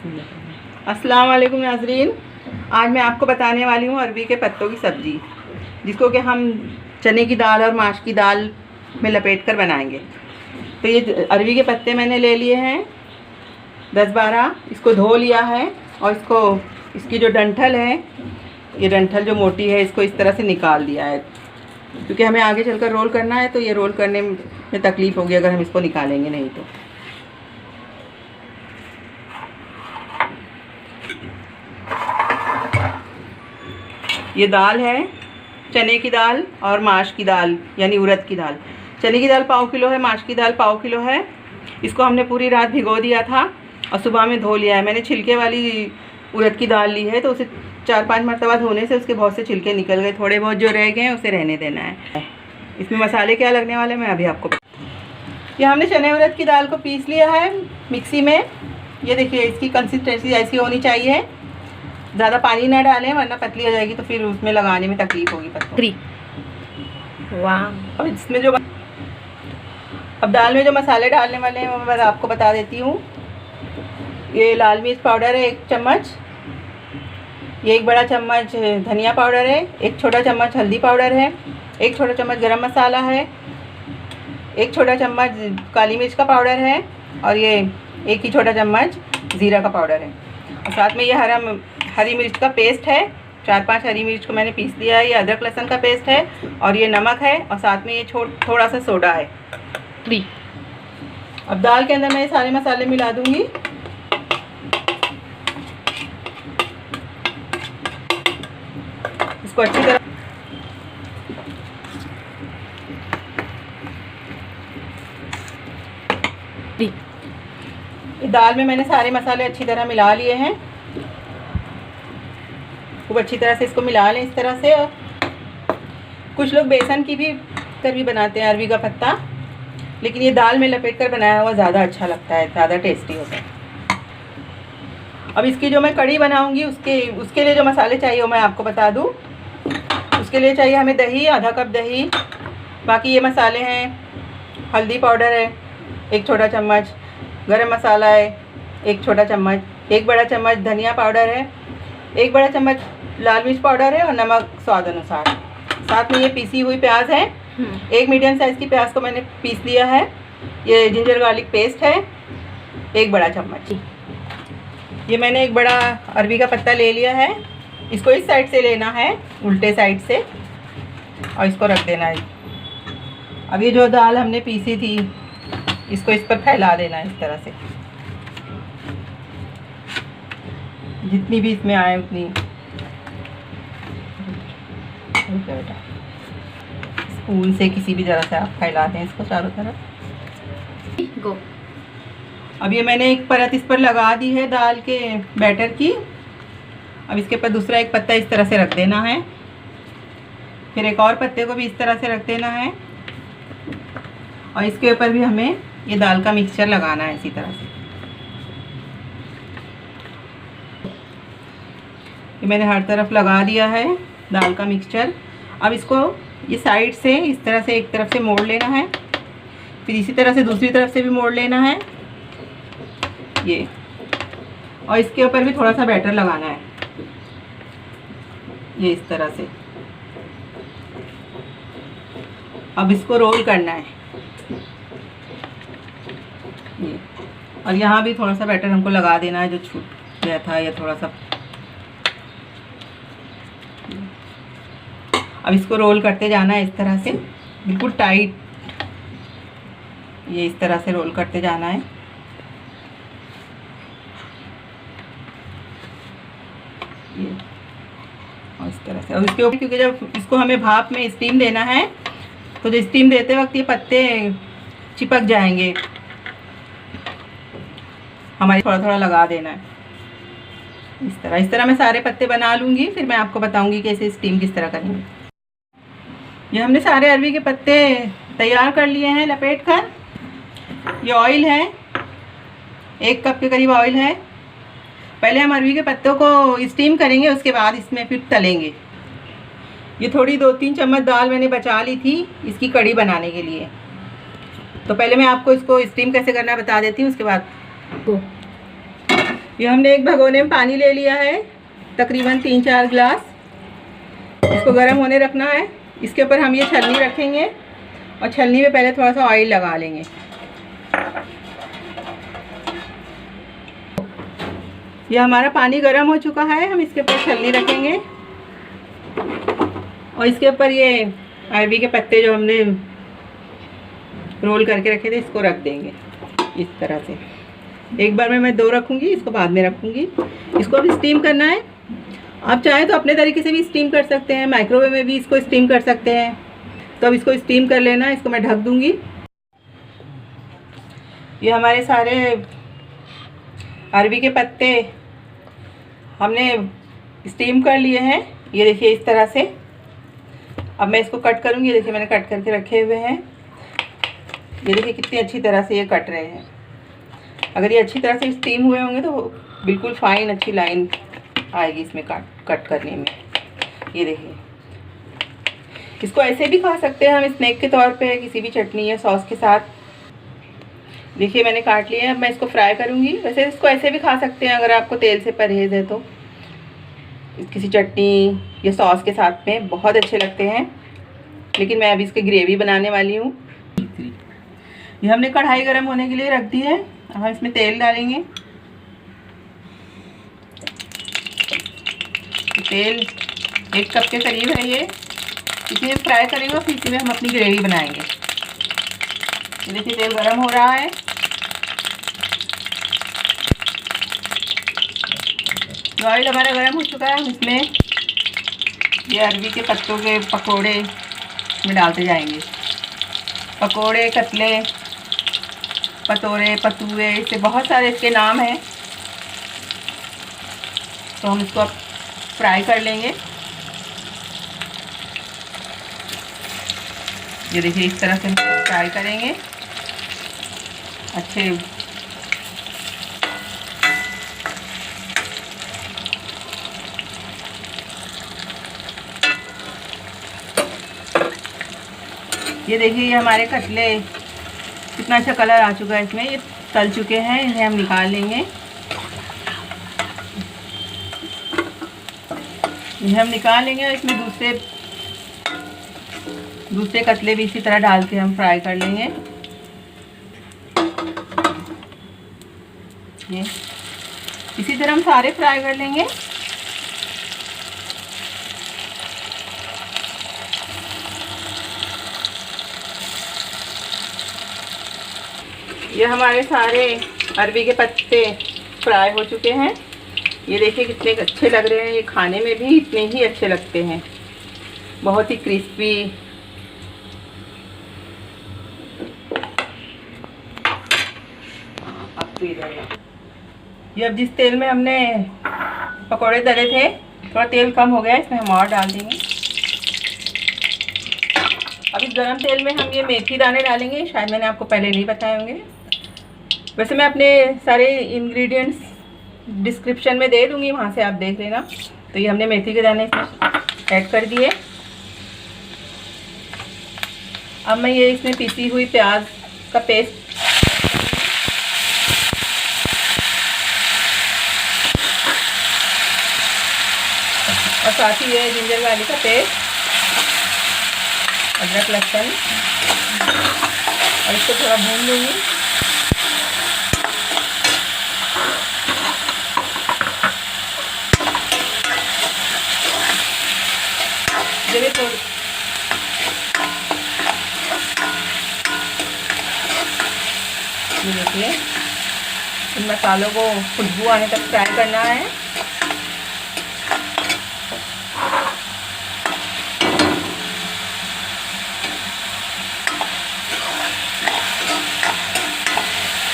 अस्सलाम वालेकुम नाज़रीन। आज मैं आपको बताने वाली हूँ अरबी के पत्तों की सब्ज़ी, जिसको कि हम चने की दाल और माश की दाल में लपेट कर बनाएंगे। तो ये अरबी के पत्ते मैंने ले लिए हैं 10-12। इसको धो लिया है और इसकी जो डंठल है, ये डंठल जो मोटी है, इसको इस तरह से निकाल दिया है, क्योंकि हमें आगे चलकर रोल करना है। तो ये रोल करने में तकलीफ़ होगी अगर हम इसको निकालेंगे नहीं तो। ये दाल है चने की दाल और माश की दाल यानी उड़द की दाल। चने की दाल 1/4 किलो है, माश की दाल 1/4 किलो है। इसको हमने पूरी रात भिगो दिया था और सुबह में धो लिया है। मैंने छिलके वाली उड़द की दाल ली है, तो उसे 4-5 मरतबा धोने से उसके बहुत से छिलके निकल गए। थोड़े बहुत जो रह गए हैं उसे रहने देना है। इसमें मसाले क्या लगने वाले मैं अभी आपको ये हमने चने उड़द की दाल को पीस लिया है मिक्सी में। ये देखिए, इसकी कंसिस्टेंसी ऐसी होनी चाहिए। ज़्यादा पानी ना डालें वरना पतली हो जाएगी, तो फिर उसमें लगाने में तकलीफ़ होगी पत्तों। वाह। अब इसमें अब दाल में जो मसाले डालने वाले हैं वो मैं आपको बता देती हूँ। ये लाल मिर्च पाउडर है 1 चम्मच, ये 1 बड़ा चम्मच धनिया पाउडर है, 1 छोटा चम्मच हल्दी पाउडर है, 1 छोटा चम्मच गरम मसाला है, 1 छोटा चम्मच काली मिर्च का पाउडर है, और ये 1 ही छोटा चम्मच ज़ीरा का पाउडर है। और साथ में ये हरी मिर्च का पेस्ट है, 4-5 हरी मिर्च को मैंने पीस लिया है। ये अदरक लहसुन का पेस्ट है, और ये नमक है, और साथ में ये थोड़ा सा सोडा है। अब दाल के अंदर मैं ये सारे मसाले मिला दूंगी। इसको अच्छी तरह दाल में मैंने सारे मसाले अच्छी तरह मिला लिए हैं। खूब अच्छी तरह से इसको मिला लें इस तरह से। और कुछ लोग बेसन की भी बनाते हैं अरबी का पत्ता, लेकिन ये दाल में लपेट कर बनाया हुआ ज़्यादा अच्छा लगता है, ज़्यादा टेस्टी होता है। अब इसकी जो मैं कढ़ी बनाऊंगी उसके लिए जो मसाले चाहिए वो मैं आपको बता दूं। उसके लिए चाहिए हमें दही, आधा कप दही। बाकी ये मसाले हैं, हल्दी पाउडर है 1 छोटा चम्मच, गरम मसाला है 1 छोटा चम्मच, 1 बड़ा चम्मच धनिया पाउडर है, 1 बड़ा चम्मच लाल मिर्च पाउडर है, और नमक स्वाद अनुसार। साथ में ये पीसी हुई प्याज है, 1 मीडियम साइज़ की प्याज को मैंने पीस लिया है। ये जिंजर गार्लिक पेस्ट है 1 बड़ा चम्मच। ये मैंने 1 बड़ा अरबी का पत्ता ले लिया है। इसको इस साइड से लेना है, उल्टे साइड से, और इसको रख देना है। अब ये जो दाल हमने पीसी थी इसको इस पर फैला देना है इस तरह से, जितनी भी इसमें आए उतनी। स्पून से किसी भी तरह से आप फैला दें इसको चारों तरफ। गो। अब ये मैंने एक परत इस पर लगा दी है दाल के बैटर की। अब इसके ऊपर दूसरा एक पत्ता इस तरह से रख देना है, फिर एक और पत्ते को भी इस तरह से रख देना है, और इसके ऊपर भी हमें ये दाल का मिक्सचर लगाना है इसी तरह से। ये मैंने हर तरफ लगा दिया है दाल का मिक्सचर। अब इसको ये साइड से इस तरह से एक तरफ से मोड़ लेना है, फिर इसी तरह से दूसरी तरफ से भी मोड़ लेना है ये, और इसके ऊपर भी थोड़ा सा बैटर लगाना है ये इस तरह से। अब इसको रोल करना है ये, और यहाँ भी थोड़ा सा बैटर हमको लगा देना है जो छूट गया था, या थोड़ा सा। अब इसको रोल करते जाना है इस तरह से, बिल्कुल टाइट। ये इस तरह से रोल करते जाना है। ये और इस तरह से। और इसके ऊपर, क्योंकि जब इसको हमें भाप में स्टीम देना है, तो जो स्टीम देते वक्त ये पत्ते चिपक जाएंगे, हमारे थोड़ा थोड़ा लगा देना है इस तरह मैं सारे पत्ते बना लूँगी, फिर मैं आपको बताऊँगी कि इसे स्टीम किस तरह करेंगे। ये हमने सारे अरबी के पत्ते तैयार कर लिए हैं लपेट कर। ये ऑयल है, 1 कप के करीब ऑयल है। पहले हम अरबी के पत्तों को स्टीम करेंगे, उसके बाद इसमें फिर तलेंगे। ये थोड़ी 2-3 चम्मच दाल मैंने बचा ली थी इसकी कढ़ी बनाने के लिए। तो पहले मैं आपको इसको स्टीम कैसे करना है बता देती हूँ, उसके बाद ये हमने एक भगोने में पानी ले लिया है, तकरीबन 3-4 गिलास। इसको गर्म होने रखना है। इसके ऊपर हम ये छलनी रखेंगे और छलनी में पहले थोड़ा सा ऑयल लगा लेंगे। ये हमारा पानी गर्म हो चुका है। हम इसके ऊपर छलनी रखेंगे और इसके ऊपर ये अरबी के पत्ते जो हमने रोल करके रखे थे इसको रख देंगे इस तरह से। एक बार में मैं 2 रखूँगी, इसको बाद में रखूँगी। इसको अभी स्टीम करना है। आप चाहें तो अपने तरीके से भी स्टीम कर सकते हैं, माइक्रोवेव में भी इसको स्टीम कर सकते हैं। तो अब इसको स्टीम कर लेना है। इसको मैं ढक दूँगी। ये हमारे सारे अरबी के पत्ते हमने स्टीम कर लिए हैं। ये देखिए इस तरह से। अब मैं इसको कट करूँगी। देखिए मैंने कट करके रखे हुए हैं। ये देखिए कितनी अच्छी तरह से ये कट रहे हैं। अगर ये अच्छी तरह से स्टीम हुए होंगे तो बिल्कुल फाइन अच्छी लाइन आएगी इसमें कट करने में। ये देखिए, इसको ऐसे भी खा सकते हैं हम स्नैक के तौर पे, किसी भी चटनी या सॉस के साथ। देखिए मैंने काट लिए हैं। अब मैं इसको फ्राई करूँगी। वैसे इसको ऐसे भी खा सकते हैं अगर आपको तेल से परहेज़ है तो। किसी चटनी या सॉस के साथ में बहुत अच्छे लगते हैं। लेकिन मैं अभी इसकी ग्रेवी बनाने वाली हूँ। ये हमने कढ़ाई गर्म होने के लिए रख दी है। अब हम इसमें तेल डालेंगे। तेल 1 कप के करीब है ये। इसी में फ्राई करेंगे और फिर इसी में हम अपनी ग्रेवी बनाएंगे। ये देखिए तेल गर्म हो रहा है। ऑयल हमारा गर्म हो चुका है। हम इसमें ये अरबी के पत्तों के पकोड़े इसमें डालते जाएंगे। पकोड़े, कतले, पतोरे, पतुए, इससे बहुत सारे इसके नाम हैं। तो हम इसको अब फ्राई कर लेंगे। ये देखिए इस तरह से हम फ्राई करेंगे अच्छे। ये देखिए ये हमारे कतले कितना अच्छा कलर आ चुका है इसमें। ये तल चुके हैं। इन्हें हम निकाल लेंगे। इन्हें हम निकाल लेंगे और इसमें दूसरे कतले भी इसी तरह डाल के हम फ्राई कर लेंगे। ये इसी तरह हम सारे फ्राई कर लेंगे। ये हमारे सारे अरबी के पत्ते फ्राई हो चुके हैं। ये देखिए कितने अच्छे लग रहे हैं। ये खाने में भी इतने ही अच्छे लगते हैं, बहुत ही क्रिस्पी। ये अब जिस तेल में हमने पकोड़े तले थे, थोड़ा तेल कम हो गया, इसमें हम और डाल देंगे। अब इस गरम तेल में हम ये मेथी दाने डालेंगे। शायद मैंने आपको पहले नहीं बताए होंगे। वैसे मैं अपने सारे इंग्रेडिएंट्स डिस्क्रिप्शन में दे दूँगी, वहाँ से आप देख लेना। तो ये हमने मेथी के दाने इसमें ऐड कर दिए। अब मैं ये इसमें पीसी हुई प्याज का पेस्ट और साथ ही ये जिंजर गार्लिक का पेस्ट, अदरक लहसुन, और इसको थोड़ा भून लूँगी। जब तो ये देखिए इन मसालों को खुशबू आने तक फ्राई करना है।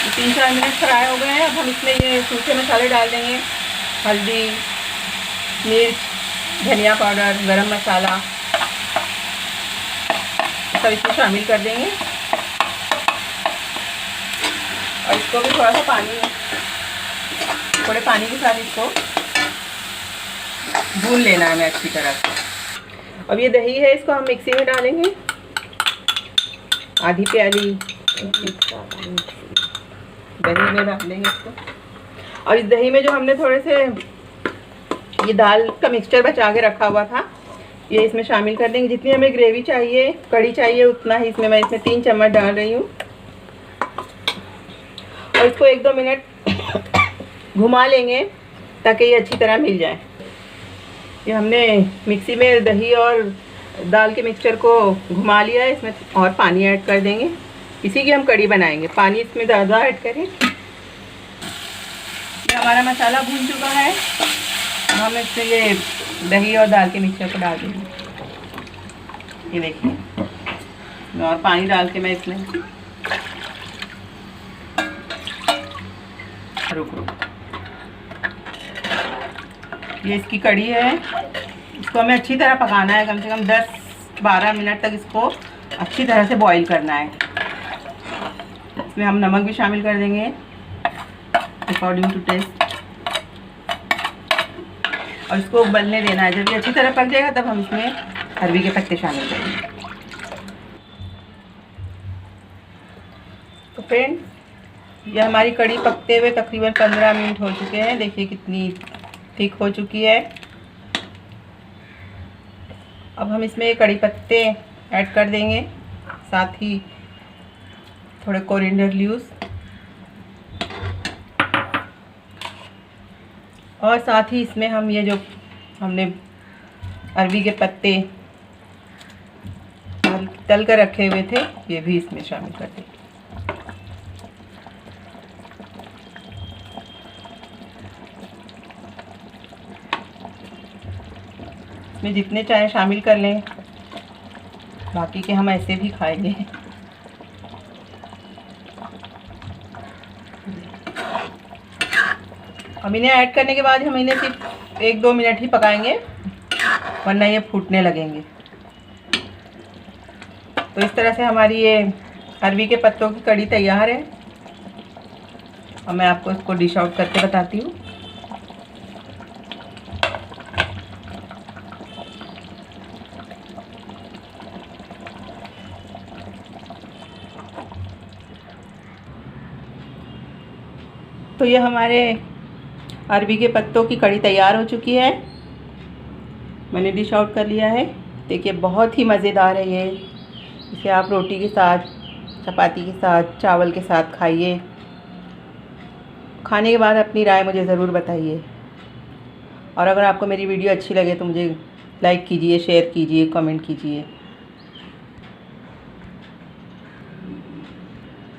ये 3-4 मिनट फ्राई हो गए हैं। अब हम इसमें ये सूखे मसाले डाल देंगे। हल्दी, मिर्च, धनिया पाउडर, गरम मसाला सब इसमें शामिल कर देंगे। और इसको भी थोड़ा सा थोड़े पानी के साथ इसको भून लेना है अच्छी तरह से। अब ये दही है, इसको हम मिक्सी में डालेंगे। आधी प्याली दही में डाल देंगे इसको। और इस दही में जो हमने थोड़े से ये दाल का मिक्सचर बचा के रखा हुआ था, ये इसमें शामिल कर देंगे। जितनी हमें ग्रेवी चाहिए, कड़ी चाहिए, उतना ही इसमें मैं इसमें 3 चम्मच डाल रही हूँ। और इसको 1-2 मिनट घुमा लेंगे ताकि ये अच्छी तरह मिल जाए। ये हमने मिक्सी में दही और दाल के मिक्सचर को घुमा लिया है। इसमें और पानी ऐड कर देंगे, इसी की हम कड़ी बनाएंगे। पानी इसमें ज़्यादा ऐड करें। ये हमारा मसाला भून चुका है। हम इसमें ये दही और दाल के मिक्सचर को डाल देंगे। ये देखिए, और पानी डाल के मैं इसमें रुक ये इसकी कड़ी है। इसको हमें अच्छी तरह पकाना है, कम से कम 10-12 मिनट तक इसको अच्छी तरह से बॉईल करना है। इसमें हम नमक भी शामिल कर देंगे अकॉर्डिंग टू टेस्ट, और इसको उबलने देना है। जब ये अच्छी तरह पक जाएगा तब हम इसमें अरवी के पत्ते शामिल करेंगे। तो फ्रेंड, ये हमारी कड़ी पकते हुए तकरीबन 15 मिनट हो चुके हैं। देखिए कितनी थिक हो चुकी है। अब हम इसमें ये कड़ी पत्ते ऐड कर देंगे, साथ ही थोड़े कोरिएंडर लीव्स, और साथ ही इसमें हम ये जो हमने अरवी के पत्ते तल कर रखे हुए थे, ये भी इसमें शामिल कर देंगे। इसमें जितने चाहे शामिल कर लें, बाकी के हम ऐसे भी खाएंगे। हम इन्हें ऐड करने के बाद हम इन्हें सिर्फ 1-2 मिनट ही पकाएंगे, वरना ये फूटने लगेंगे। तो इस तरह से हमारी ये अरवी के पत्तों की कड़ी तैयार है। और मैं आपको इसको डिश आउट करके बताती हूँ। तो ये हमारे अरवी के पत्तों की कड़ी तैयार हो चुकी है। मैंने डिश आउट कर लिया है। देखिए बहुत ही मज़ेदार है ये। इसे आप रोटी के साथ, चपाती के साथ, चावल के साथ खाइए। खाने के बाद अपनी राय मुझे ज़रूर बताइए। और अगर आपको मेरी वीडियो अच्छी लगे तो मुझे लाइक कीजिए, शेयर कीजिए, कमेंट कीजिए।